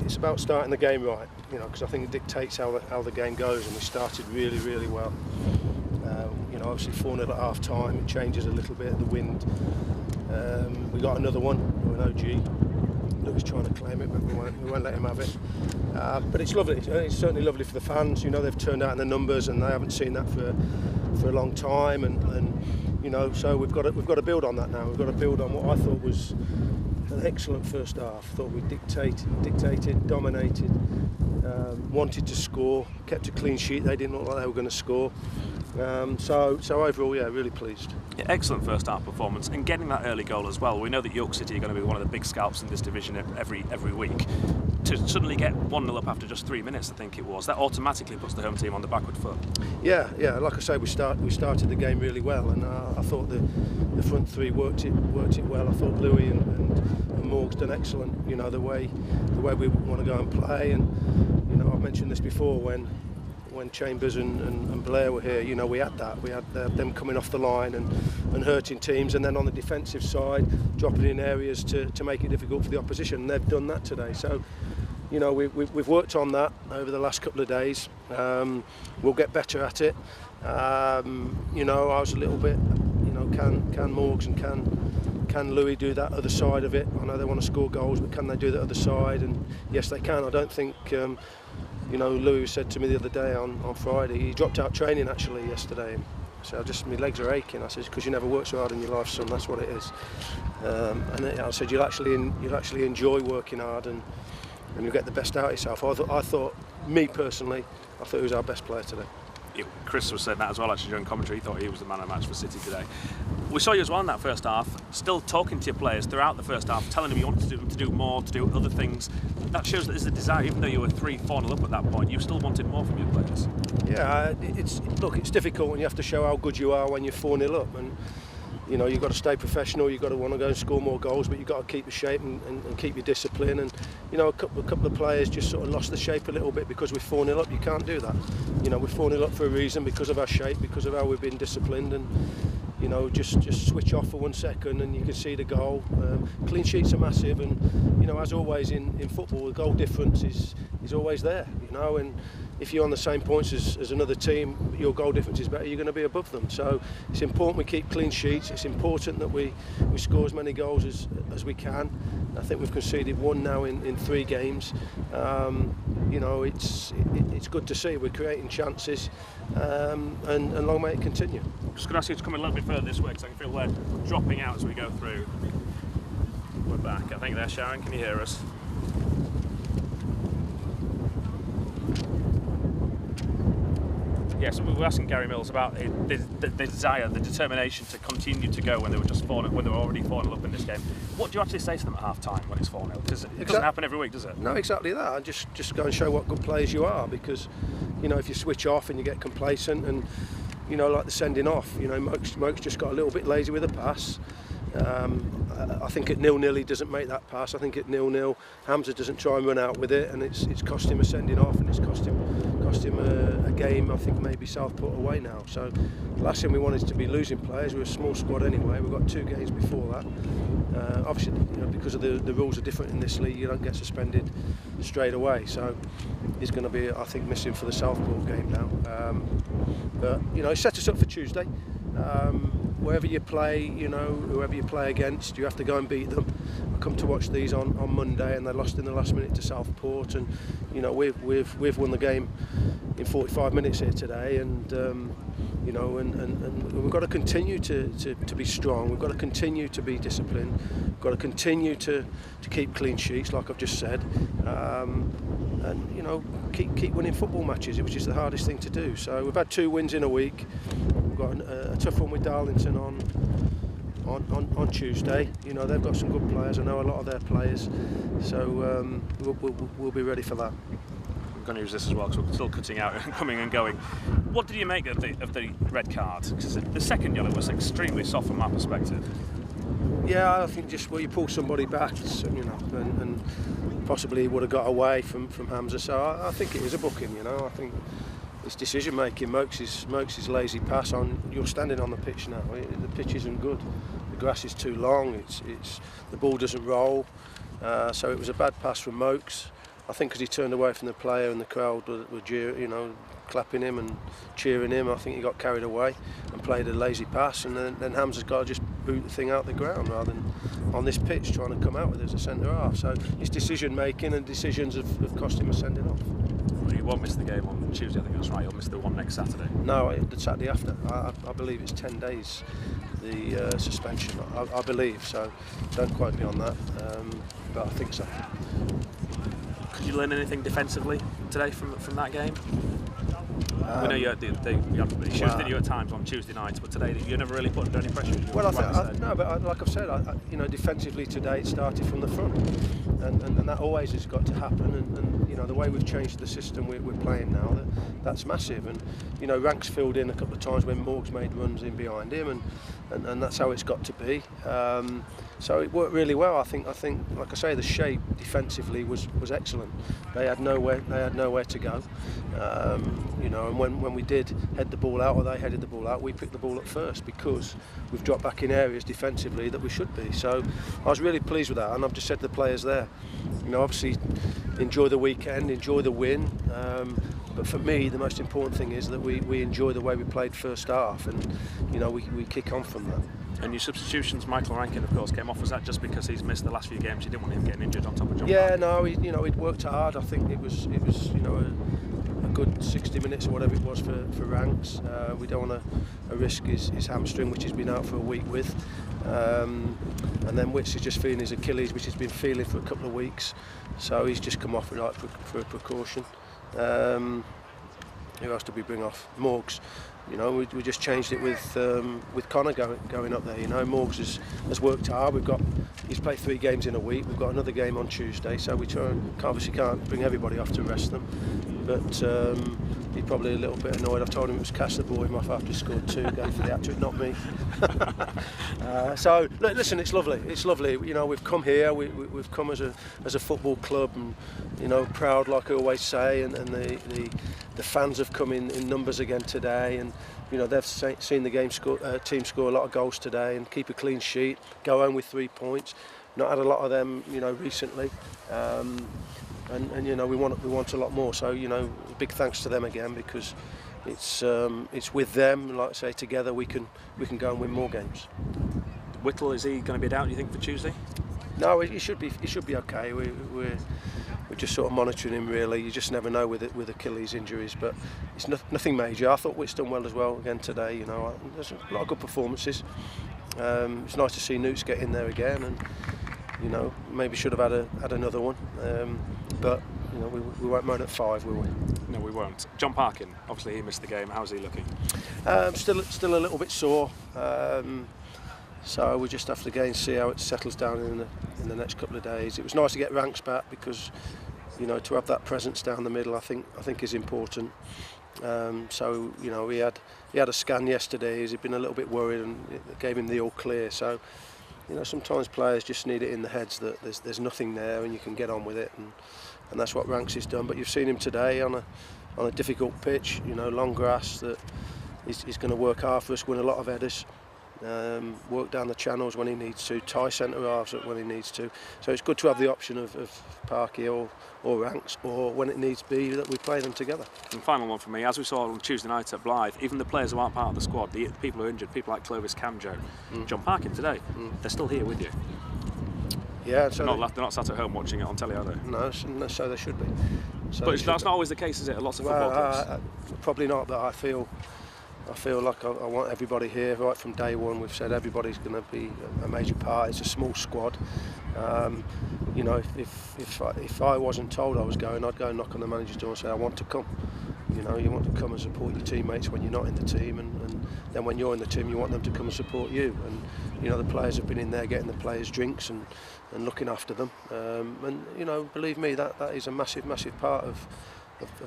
it's about starting the game right, because I think it dictates how the game goes, and we started really, really well. Obviously 4-0 at half time, it changes a little bit, the wind. We got another one, an OG. Luke was trying to claim it, but we won't let him have it. But it's lovely, it's certainly lovely for the fans. They've turned out in the numbers, and they haven't seen that for a long time, and so we've got to build on that now. We've got to build on what I thought was an excellent first half. Thought we dictated, dominated, wanted to score, kept a clean sheet. They didn't look like they were going to score. So overall, yeah, really pleased. Yeah, excellent first half performance, and getting that early goal as well. We know that York City are going to be one of the big scalps in this division every week. To suddenly get 1-0 up after just 3 minutes, I think it was, that automatically puts the home team on the backward foot. Yeah. Like I say, we started the game really well, and I thought the front three worked it well. I thought Louis and Morg's done excellent. The way we want to go and play, and I've mentioned this before when Chambers and Blair were here, we had that. We had them coming off the line and hurting teams, and then on the defensive side, dropping in areas to make it difficult for the opposition. And they've done that today. So, we've worked on that over the last couple of days. We'll get better at it. I was a little bit, can Morgs and can Louis do that other side of it? I know they want to score goals, but can they do the other side? And yes, they can. I don't think. Louis said to me the other day on Friday, he dropped out training actually yesterday. So my legs are aching. I said, because you never work so hard in your life, son. That's what it is. And I said, you'll actually enjoy working hard, and you'll get the best out of yourself. I thought, me personally, I thought he was our best player today. Chris was saying that as well actually during commentary. He thought he was the man of the match for City today. We saw you as well in that first half, still talking to your players throughout the first half, telling them you wanted to do more, to do other things. That shows that there's a desire, even though you were 3-4-0 up at that point, you still wanted more from your players. Yeah, it's difficult when you have to show how good you are when you're 4-0 up, and you've got to stay professional, you've got to want to go and score more goals, but you've got to keep your shape and keep your discipline. And a couple of players just sort of lost the shape a little bit because we're 4-0 up. You can't do that. We're 4-0 up for a reason, because of our shape, because of how we've been disciplined, and just switch off for 1 second and you can see the goal. Clean sheets are massive, and as always in football, the goal difference is always there. And if you're on the same points as another team, your goal difference is better, you're going to be above them. So it's important we keep clean sheets. It's important that we score as many goals as we can. I think we've conceded 1 now in 3 games. It's good to see we're creating chances, and long may it continue. I'm just going to ask you to come a little bit further this way, because I can feel we're dropping out as we go through. We're back. I think there, Sharon, can you hear us? Yes, we were asking Gary Mills about the desire, the determination to continue to go when they were already 4-0 up in this game. What do you actually say to them at half time when it's 4-0? Because it doesn't happen every week, does it? No, exactly that. Just go and show what good players you are, because if you switch off and you get complacent, and like the sending off, Moke's just got a little bit lazy with the pass. I think at 0-0 he doesn't make that pass. I think at 0-0 Hamza doesn't try and run out with it, and it's cost him a sending off, and it's cost him a game. I think maybe Southport away now. So the last thing we wanted to be losing players. We're a small squad anyway. We've got 2 games before that. Obviously, because of the rules are different in this league, you don't get suspended straight away. So he's going to be, I think, missing for the Southport game now. But it set us up for Tuesday. Wherever you play, whoever you play against, you have to go and beat them. I come to watch these on Monday, and they lost in the last minute to Southport, and we've won the game in 45 minutes here today, and and we've got to continue to be strong. We've got to continue to be disciplined. We've got to continue to keep clean sheets, like I've just said, and keep winning football matches, which is the hardest thing to do. So we've had 2 wins in a week. We've got a tough one with Darlington on Tuesday. They've got some good players. I know a lot of their players, so we'll be ready for that. I'm going to use this as well, because we're still cutting out and coming and going. What did you make of the red card? Because the second yellow was extremely soft from my perspective. Yeah, I think just you pull somebody back, and possibly he would have got away from Hamza. So I think it is a booking. I think it's decision making. Mokes' lazy pass on. You're standing on the pitch now. The pitch isn't good. The grass is too long. It's the ball doesn't roll. So it was a bad pass from Mokes. I think because he turned away from the player and the crowd were clapping him and cheering him, I think he got carried away and played a lazy pass, and then Hamza's got to just boot the thing out the ground rather than on this pitch trying to come out with it as a centre half. So his decision making and decisions have cost him a sending off. Well, he won't miss the game on Tuesday, I think that's right. He'll miss the one next Saturday. No, the Saturday after. I believe it's 10 days, the suspension, I believe, so don't quote me on that, but I think so. Could you learn anything defensively today from that game? We know you had issues, didn't you, at times on Tuesday nights, but today you never really put under any pressure. Well, like I've said, defensively today it started from the front, and that always has got to happen. And the way we've changed the system we're playing now, that's massive. And Ranks filled in a couple of times when Morgs made runs in behind him, and that's how it's got to be. So it worked really well. I think, like I say, the shape defensively was excellent. They had nowhere to go. And when we did head the ball out, or they headed the ball out, we picked the ball up first because we've dropped back in areas defensively that we should be. So I was really pleased with that, and I've just said to the players there, obviously enjoy the weekend, enjoy the win. But for me, the most important thing is that we enjoy the way we played first half, and we kick on from that. And your substitutions, Michael Rankin, of course, came off. Was that just because he's missed the last few games? You didn't want him getting injured on top of John? Yeah, no, he'd worked hard. I think it was a good 60 minutes or whatever it was for Ranks. We don't want to risk his hamstring, which he's been out for a week with. And then Witts is just feeling his Achilles, which he's been feeling for a couple of weeks. So he's just come off for a precaution. Who else did we bring off? Morgs. We just changed it with Connor going up there. Morgs has worked hard. He's played 3 games in a week. We've got another game on Tuesday, so we obviously can't bring everybody off to rest them. But he's probably a little bit annoyed. I've told him it was Cass that brought him off after he scored 2, going for the hat-trick, not me. So listen, it's lovely. It's lovely. We've come here. We've come as a football club, and proud, like I always say. And the fans have come in numbers again today, and they've seen the team score a lot of goals today and keep a clean sheet, go home with 3 points. Not had a lot of them, recently, and we want a lot more. So big thanks to them again, because it's with them. Like I say, together we can go and win more games. Whittle, is he going to be down, do you think, for Tuesday? No, he should be okay. We're just sort of monitoring him, really. You just never know with Achilles injuries, but it's nothing major. I thought Witt's done well as well again today. There's a lot of good performances. It's nice to see Newts get in there again, and maybe should have had another one. But we won't moan at 5, will we? No, we won't. John Parkin, obviously he missed the game. How's he looking? Still a little bit sore. So we just have to again see how it settles down in the next couple of days. It was nice to get Ranks back, because to have that presence down the middle I think is important. So he had a scan yesterday. He'd been a little bit worried, and it gave him the all clear. So sometimes players just need it in the heads that there's nothing there and you can get on with it, and that's what Ranks has done. But you've seen him today on a difficult pitch, long grass, that he's going to work hard for us, win a lot of headers. Work down the channels when he needs to, tie centre halves up when he needs to. So it's good to have the option of Parky or Ranks, or when it needs to be that we play them together. And final one for me, as we saw on Tuesday night at Blythe, even the players who aren't part of the squad, the people who are injured, people like Clovis Camjo, John Parkin today, they're still here with you. Yeah, so they're not sat at home watching it on telly, are they? No, so they should be. But that's not always the case, is it? Lots of football clubs. Probably not, but I feel like I want everybody here right from day one. We've said everybody's going to be a major part. It's a small squad. If I wasn't told I was going, I'd go and knock on the manager's door and say I want to come. You want to come and support your teammates when you're not in the team, and then when you're in the team, you want them to come and support you. And the players have been in there getting the players drinks and looking after them. And believe me, that is a massive part of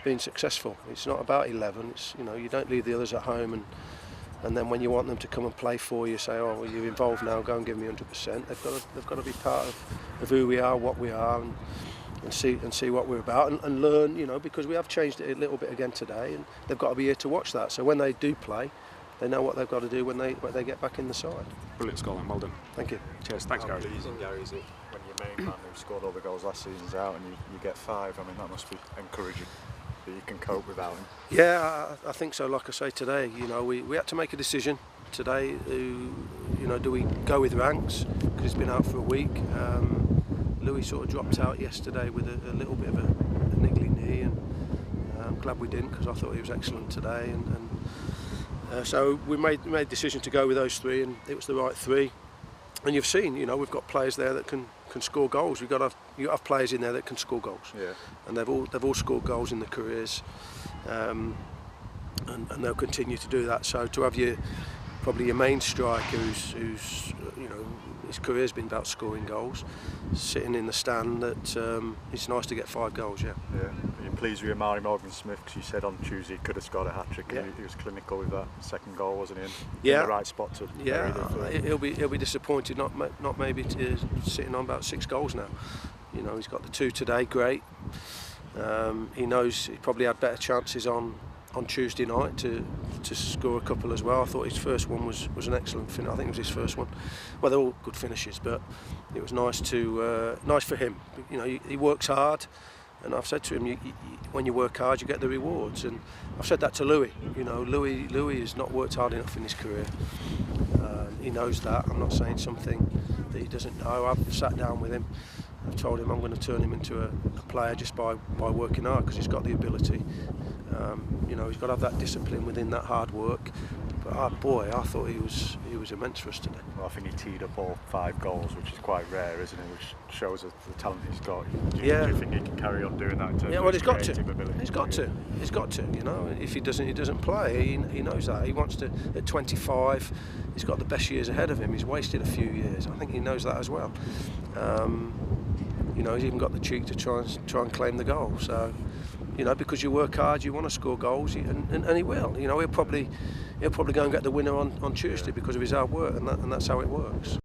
being successful. It's not about 11. It's you don't leave the others at home, and then when you want them to come and play for you, say, oh, well, you're involved now, go and give me 100%. They've got to be part of who we are, what we are, and see what we're about, and learn. Because we have changed it a little bit again today, and they've got to be here to watch that. So when they do play, they know what they've got to do when they get back in the side. Brilliant, Scotland. Well done. Thank you. Cheers. Thanks, Gary. Gary, is it when you the main man who scored all the goals last season's out, and you get 5. I mean, that must be encouraging that you can cope without him. Yeah, I think so. Like I say, today, we had to make a decision today. Do we go with Ranks because he's been out for a week? Louis sort of dropped out yesterday with a little bit of a niggly knee, and I'm glad we didn't, because I thought he was excellent today. So we made the decision to go with those 3, and it was the right 3. And you've seen, we've got players there that can score goals. You have players in there that can score goals. Yeah. And they've all scored goals in their careers, and they'll continue to do that. So to have probably your main striker, who's his career's been about scoring goals, sitting in the stand, that it's nice to get 5 goals. Yeah. Yeah. Are you pleased with Amari Morgan-Smith? Because you said on Tuesday he could have scored a hat-trick. Yeah. He was clinical with that second goal, wasn't he? In the right spot to. Yeah. He'll be disappointed not maybe sitting on about 6 goals now. He's got the 2 today. Great. He knows he probably had better chances on Tuesday night to score a couple as well. I thought his first one was an excellent finish. I think it was his first one. Well, they're all good finishes, but it was nice for him. He works hard, and I've said to him, when you work hard, you get the rewards. And I've said that to Louis. Louis has not worked hard enough in his career. He knows that. I'm not saying something that he doesn't know. I've sat down with him. I've told him I'm going to turn him into a player just by working hard, because he's got the ability. He's got to have that discipline within that hard work. But I thought he was immense for us today. Well, I think he teed up all 5 goals, which is quite rare, isn't it? Which shows the talent he's got. Do you think he can carry on doing that in terms of his creative ability? He's got to. If he doesn't play, he knows that. He wants to. At 25, he's got the best years ahead of him. He's wasted a few years. I think he knows that as well. He's even got the cheek to try and claim the goal. So, because you work hard, you want to score goals, and he will. He'll probably go and get the winner on Tuesday because of his hard work, and that's how it works.